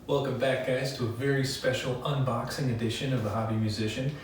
Welcome back, guys, to a very special unboxing edition of The Hobby Musician.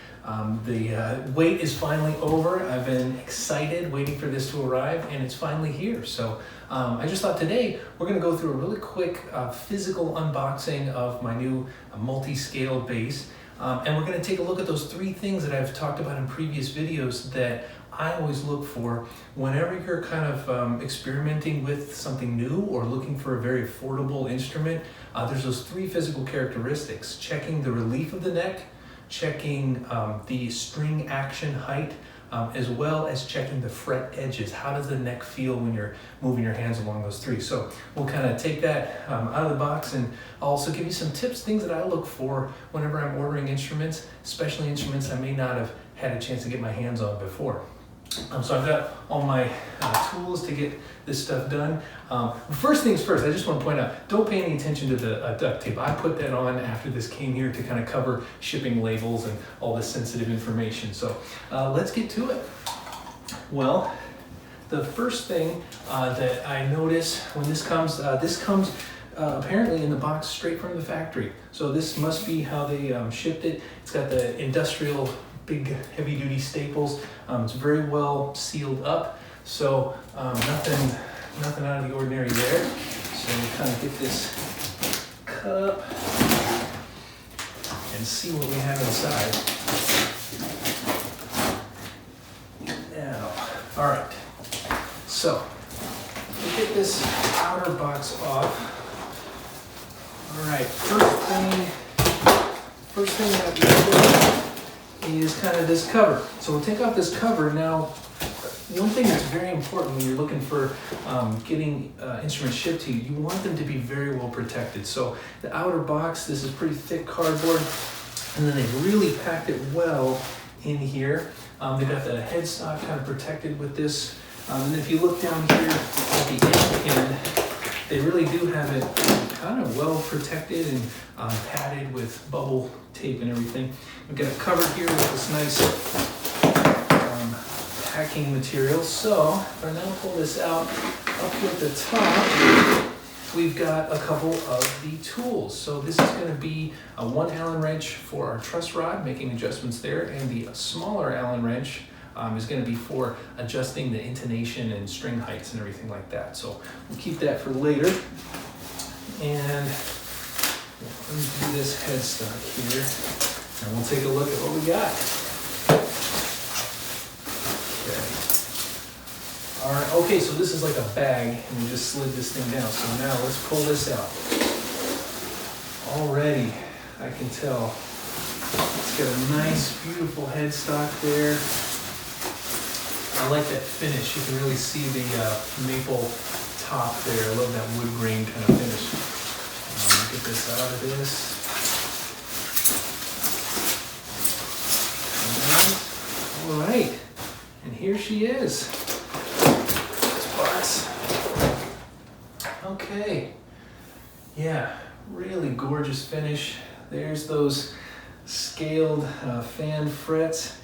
The wait is finally over. I've been excited waiting for this to arrive, and it's finally here. So I just thought today we're going to go through a really quick physical unboxing of my new multi-scale bass. And we're going to take a look at those three things that I've talked about in previous videos that I always look for whenever you're kind of experimenting with something new or looking for a very affordable instrument. There's those three physical characteristics: checking the relief of the neck, checking the string action height, as well as checking the fret edges. How does the neck feel when you're moving your hands along those three? So we'll kind of take that out of the box, and I'll also give you some tips, things that I look for whenever I'm ordering instruments, especially instruments I may not have had a chance to get my hands on before. So I've got all my tools to get this stuff done. First things first, I just want to point out, don't pay any attention to the duct tape. I put that on after this came here to kind of cover shipping labels and all this sensitive information. So let's get to it. Well, the first thing that I notice when this comes apparently in the box straight from the factory. So this must be how they shipped it. It's got the industrial big heavy duty staples. It's very well sealed up, so nothing out of the ordinary there. So we'll kind of get this cut up and see what we have inside. Now, all right, so we'll get this outer box off. All right, first thing that we do is kind of this cover. So we'll take off this cover. Now, one thing that's very important when you're looking for getting instruments shipped to you, you want them to be very well protected. So the outer box, this is pretty thick cardboard, and then they've really packed it well in here. They've got the headstock kind of protected with this. And then if you look down here at the end, they really do have it kind of well protected and padded with bubble tape and everything. We've got it covered here with this nice packing material. So if I now pull this out, up here at the top, we've got a couple of the tools. So this is going to be a 1 Allen wrench for our truss rod, making adjustments there, and the smaller Allen wrench is going to be for adjusting the intonation and string heights and everything like that. So we'll keep that for later. And let me do this headstock here, and we'll take a look at what we got. Okay. All right. Okay. So this is like a bag, and we just slid this thing down. So now let's pull this out. Already, I can tell it's got a nice, beautiful headstock there. I like that finish. You can really see the maple top there. I love that wood grain kind of finish. Get this out of this. All right, and here she is. This box. Okay, yeah, really gorgeous finish. There's those scaled fan frets.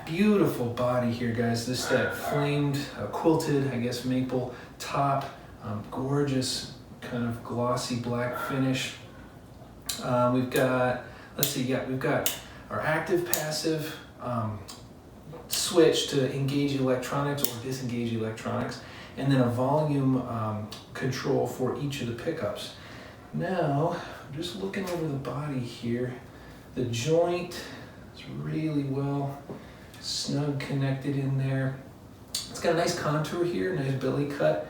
Beautiful body here, guys. This that flamed, quilted, I guess, maple top. Gorgeous kind of glossy black finish. We've got, let's see, yeah, we've got our active passive switch to engage electronics or disengage electronics, and then a volume control for each of the pickups. Now, I'm just looking over the body here. The joint is really well snug connected in there. It's got a nice contour here, nice belly cut.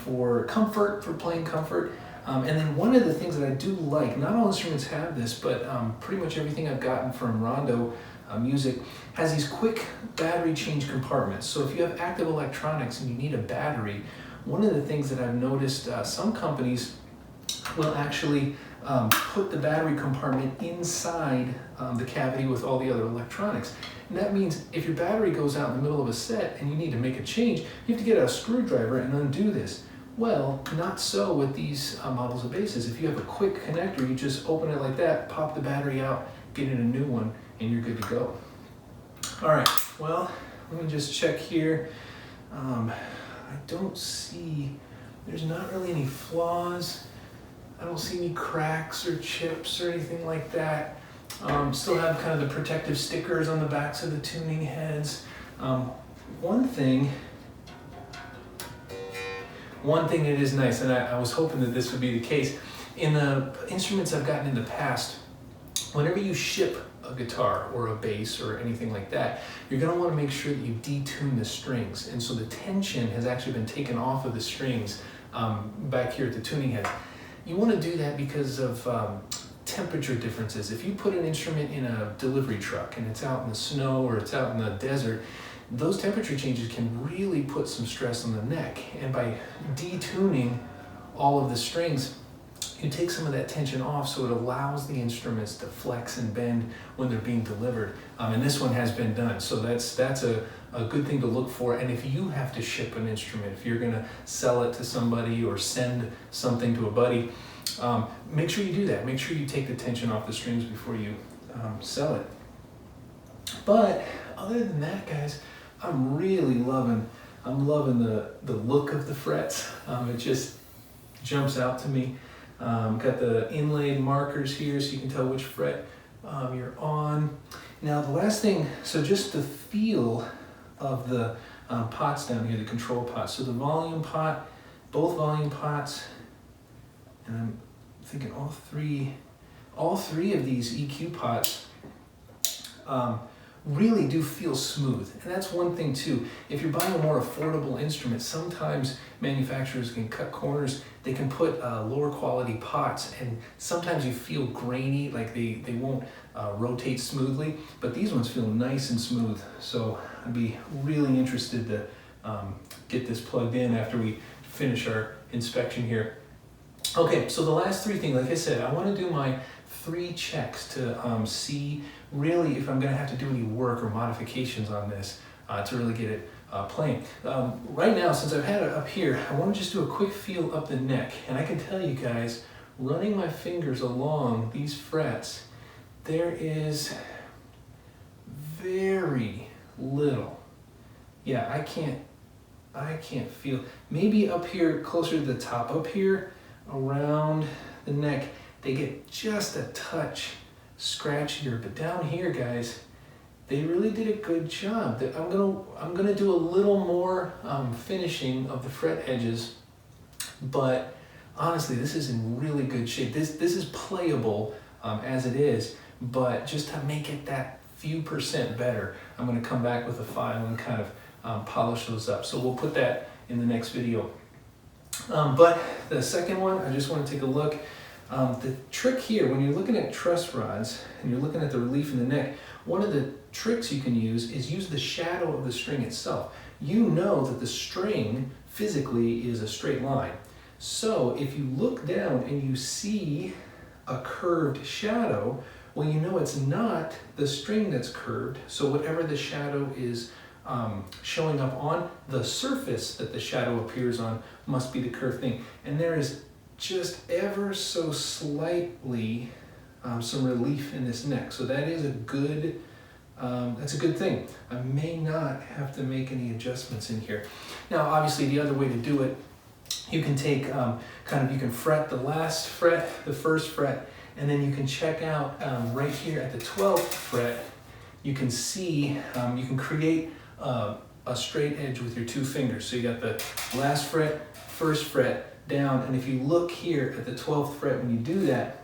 For comfort, for playing comfort. And then one of the things that I do like, not all instruments have this, but pretty much everything I've gotten from Rondo Music has these quick battery change compartments. So if you have active electronics and you need a battery, one of the things that I've noticed, some companies will actually put the battery compartment inside the cavity with all the other electronics. And that means if your battery goes out in the middle of a set and you need to make a change, you have to get out a screwdriver and undo this. Well, not so with these models of basses. If you have a quick connector, you just open it like that, pop the battery out, get in a new one, and you're good to go. All right, well, let me just check here. I don't see, there's not really any flaws. I don't see any cracks or chips or anything like that. Still have kind of the protective stickers on the backs of the tuning heads. One thing that is nice, and I was hoping that this would be the case, in the instruments I've gotten in the past, whenever you ship a guitar or a bass or anything like that, you're going to want to make sure that you detune the strings. And so the tension has actually been taken off of the strings back here at the tuning heads. You want to do that because of temperature differences. If you put an instrument in a delivery truck and it's out in the snow or it's out in the desert, those temperature changes can really put some stress on the neck. And by detuning all of the strings, you take some of that tension off, so it allows the instruments to flex and bend when they're being delivered. And this one has been done, so that's a good thing to look for. And if you have to ship an instrument, if you're gonna sell it to somebody or send something to a buddy, make sure you do that. Make sure you take the tension off the strings before you sell it. But other than that, guys, I'm really loving the look of the frets. It just jumps out to me. Got the inlaid markers here so you can tell which fret you're on. Now the last thing, so just the feel of the pots down here, the control pots. So the volume pot, both volume pots, and I'm thinking all three of these EQ pots really do feel smooth. And that's one thing too. If you're buying a more affordable instrument, sometimes manufacturers can cut corners. They can put lower quality pots, and sometimes you feel grainy, like they won't rotate smoothly, but these ones feel nice and smooth. So I'd be really interested to get this plugged in after we finish our inspection here. Okay, so the last three things, like I said, I want to do my 3 checks to see really if I'm going to have to do any work or modifications on this to really get it playing. Right now, since I've had it up here, I want to just do a quick feel up the neck. And I can tell you guys, running my fingers along these frets, there is very little. Yeah, I can't feel. Maybe up here, closer to the top up here, around the neck, they get just a touch scratchier, but down here, guys, they really did a good job. I'm gonna do a little more finishing of the fret edges, but honestly, this is in really good shape. This is playable as it is, but just to make it that few percent better, I'm gonna come back with a file and kind of polish those up. So we'll put that in the next video. But the second one, I just want to take a look. The trick here, when you're looking at truss rods and you're looking at the relief in the neck, one of the tricks you can use is use the shadow of the string itself. You know that the string physically is a straight line. So if you look down and you see a curved shadow, well, you know it's not the string that's curved. So whatever the shadow is showing up on, the surface that the shadow appears on must be the curved thing. And there is just ever so slightly some relief in this neck. So that is a good, that's a good thing. I may not have to make any adjustments in here. Now, obviously the other way to do it, you can take you can fret the last fret, the first fret, and then you can check out right here at the 12th fret, you can see, you can create a straight edge with your 2 fingers. So you got the last fret, first fret, down, and if you look here at the 12th fret, when you do that,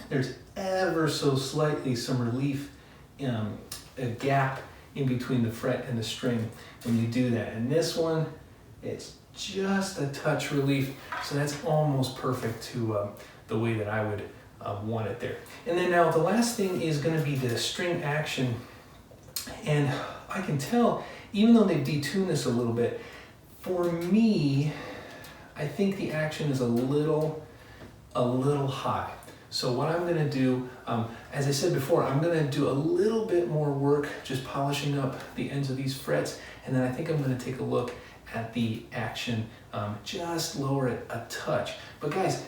there's ever so slightly some relief, a gap in between the fret and the string when you do that. And this one, it's just a touch relief, so that's almost perfect to the way that I would want it there. And then now the last thing is going to be the string action, and I can tell, even though they've detuned this a little bit, for me, I think the action is a little high. So what I'm gonna do, as I said before, I'm gonna do a little bit more work just polishing up the ends of these frets, and then I think I'm gonna take a look at the action, just lower it a touch. But guys,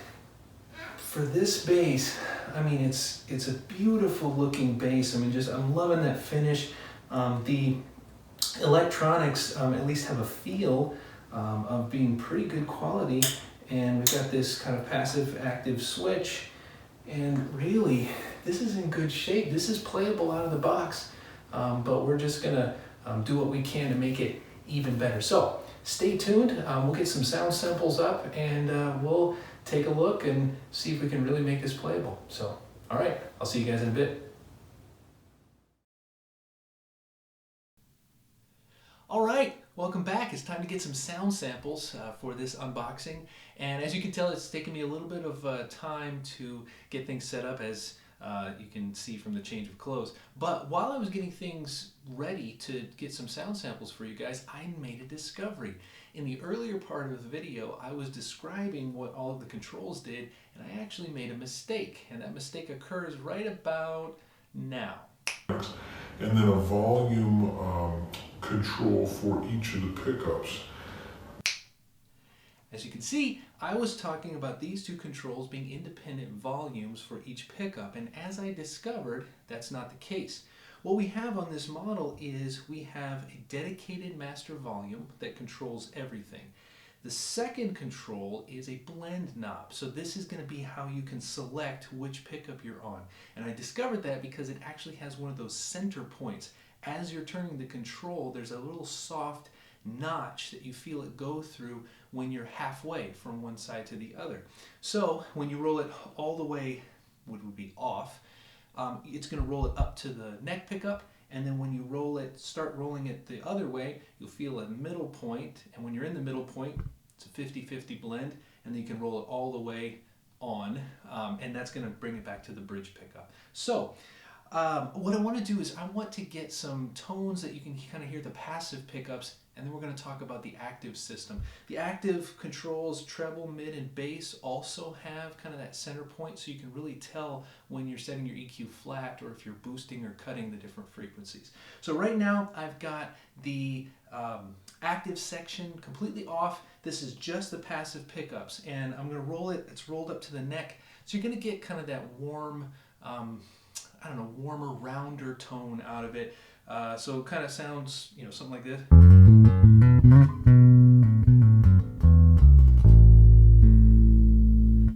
for this bass, I mean, it's a beautiful looking bass. I mean, I'm loving that finish. The electronics at least have a feel of being pretty good quality, And we've got this kind of passive active switch. And really, this is in good shape. This is playable out of the box, but we're just gonna do what we can to make it even better. So stay tuned. We'll get some sound samples up and we'll take a look and see if we can really make this playable. So, all right, I'll see you guys in a bit. All right, welcome back. It's time to get some sound samples for this unboxing. And as you can tell, it's taken me a little bit of time to get things set up, as you can see from the change of clothes. But while I was getting things ready to get some sound samples for you guys, I made a discovery. In the earlier part of the video, I was describing what all of the controls did, and I actually made a mistake. And that mistake occurs right about now. And then a volume control for each of the pickups. As you can see, I was talking about these two controls being independent volumes for each pickup, and as I discovered, that's not the case. What we have on this model is we have a dedicated master volume that controls everything. The second control is a blend knob, so this is going to be how you can select which pickup you're on. And I discovered that because it actually has one of those center points. As you're turning the control, there's a little soft notch that you feel it go through when you're halfway from one side to the other. So when you roll it all the way, which would be off, it's going to roll it up to the neck pickup, and then when you start rolling it the other way, you'll feel a middle point, and when you're in the middle point, it's a 50-50 blend, and then you can roll it all the way on, and that's going to bring it back to the bridge pickup. So what I want to do is I want to get some tones that you can kind of hear the passive pickups, and then we're going to talk about the active system. The active controls, treble, mid, and bass also have kind of that center point, so you can really tell when you're setting your EQ flat or if you're boosting or cutting the different frequencies. So right now I've got the active section completely off. This is just the passive pickups, and I'm going to roll it. It's rolled up to the neck, so you're going to get kind of that warm, I don't know, warmer, rounder tone out of it. So it kind of sounds, you know, something like this.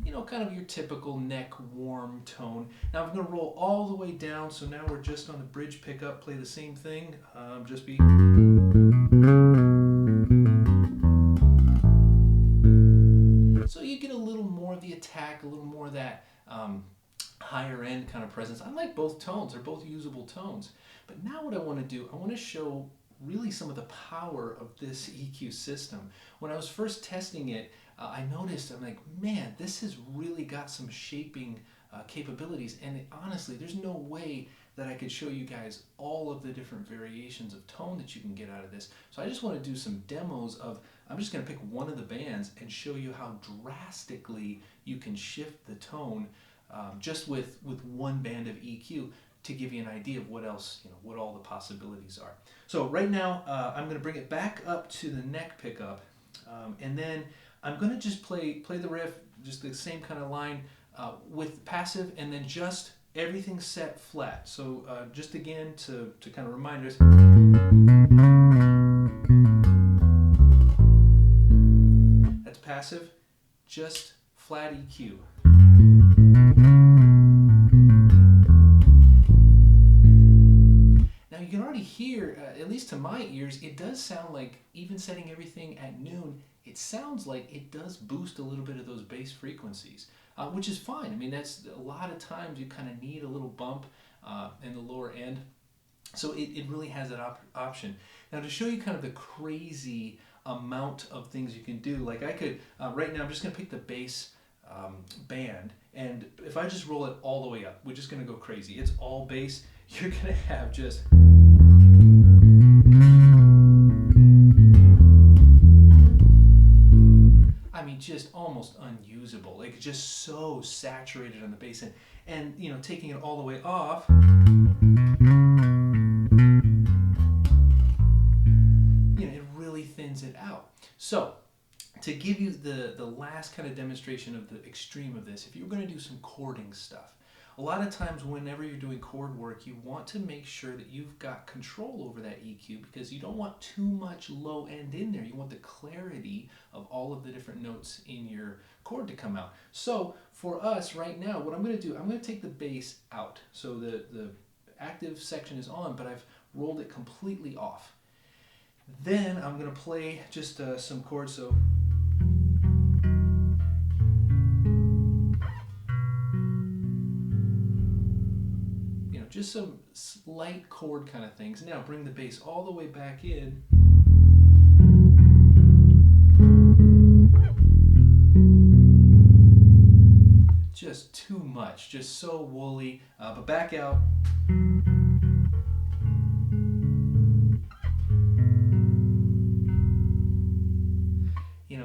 You know, kind of your typical neck warm tone. Now I'm going to roll all the way down, so now we're just on the bridge pickup, play the same thing, just be... So you get a little more of the attack, a little more of that higher end kind of presence. I like both tones, they're both usable tones. But now what I want to do, I want to show really some of the power of this EQ system. When I was first testing it, I noticed, I'm like, man, this has really got some shaping capabilities, and honestly, there's no way that I could show you guys all of the different variations of tone that you can get out of this. So I just want to do some demos of, I'm just going to pick one of the bands and show you how drastically you can shift the tone just with one band of EQ, to give you an idea of what else, you know, what all the possibilities are. So right now I'm going to bring it back up to the neck pickup, and then I'm going to just play the riff, just the same kind of line with passive, and then just everything set flat. So just again to kind of remind us. That's passive, just flat EQ. Now you can already hear, at least to my ears, it does sound like, even setting everything at noon, it sounds like it does boost a little bit of those bass frequencies, which is fine. I mean, that's a lot of times you kind of need a little bump in the lower end. So it really has that option. Now to show you kind of the crazy amount of things you can do, like I could, right now I'm just going to pick the bass band, and if I just roll it all the way up, we're just going to go crazy. It's all bass. You're going to have just... I mean, just almost unusable. Like, it's just so saturated on the bass end. And, you know, taking it all the way off, you know, it really thins it out. So, to give you the last kind of demonstration of the extreme of this, if you're going to do some chording stuff, a lot of times whenever you're doing chord work, you want to make sure that you've got control over that EQ, because you don't want too much low end in there. You want the clarity of all of the different notes in your chord to come out. So for us right now, what I'm going to do, I'm going to take the bass out. So the active section is on, but I've rolled it completely off. Then I'm going to play just some chords. So just some light chord kind of things. Now bring the bass all the way back in. Just too much, just so woolly, but back out.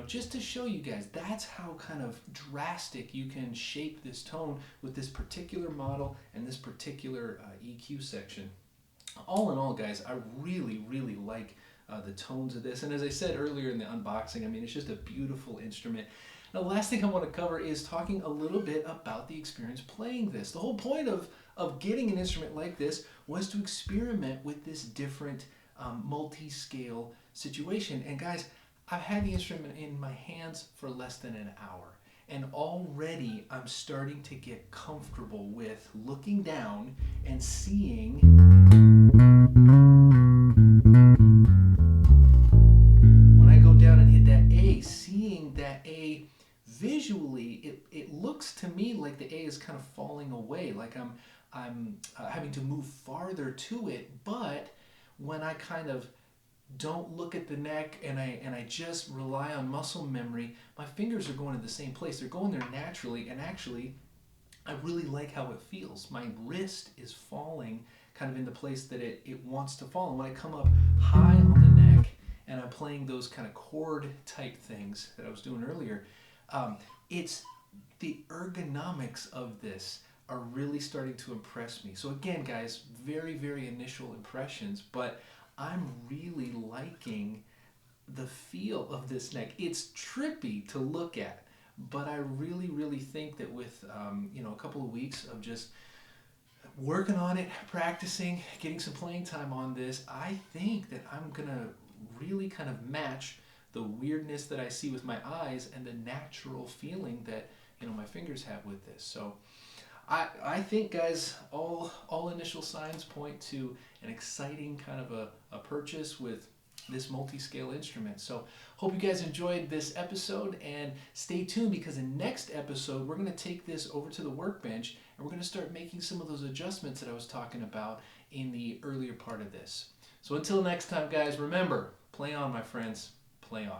Just to show you guys, that's how kind of drastic you can shape this tone with this particular model and this particular EQ section. All in all, guys, I really, really like the tones of this. And as I said earlier in the unboxing, I mean, it's just a beautiful instrument. Now, the last thing I want to cover is talking a little bit about the experience playing this. The whole point of getting an instrument like this was to experiment with this different multi-scale situation. And guys, I've had the instrument in my hands for less than an hour, and already I'm starting to get comfortable with looking down and seeing when I go down and hit that A, seeing that A visually, it looks to me like the A is kind of falling away, like I'm having to move farther to it. But when I kind of don't look at the neck and I just rely on muscle memory, my fingers are going to the same place. They're going there naturally, and actually I really like how it feels. My wrist is falling kind of in the place that it wants to fall. And when I come up high on the neck and I'm playing those kind of chord type things that I was doing earlier, it's the ergonomics of this are really starting to impress me. So again, guys, very, very initial impressions, but I'm really liking the feel of this neck. It's trippy to look at, but I really, really think that with a couple of weeks of just working on it, practicing, getting some playing time on this, I think that I'm gonna really kind of match the weirdness that I see with my eyes and the natural feeling that my fingers have with this. So I think, guys, all initial signs point to an exciting kind of a purchase with this multi-scale instrument. So hope you guys enjoyed this episode, and stay tuned, because in next episode we're going to take this over to the workbench and we're going to start making some of those adjustments that I was talking about in the earlier part of this. So until next time, guys, remember, play on, my friends, play on.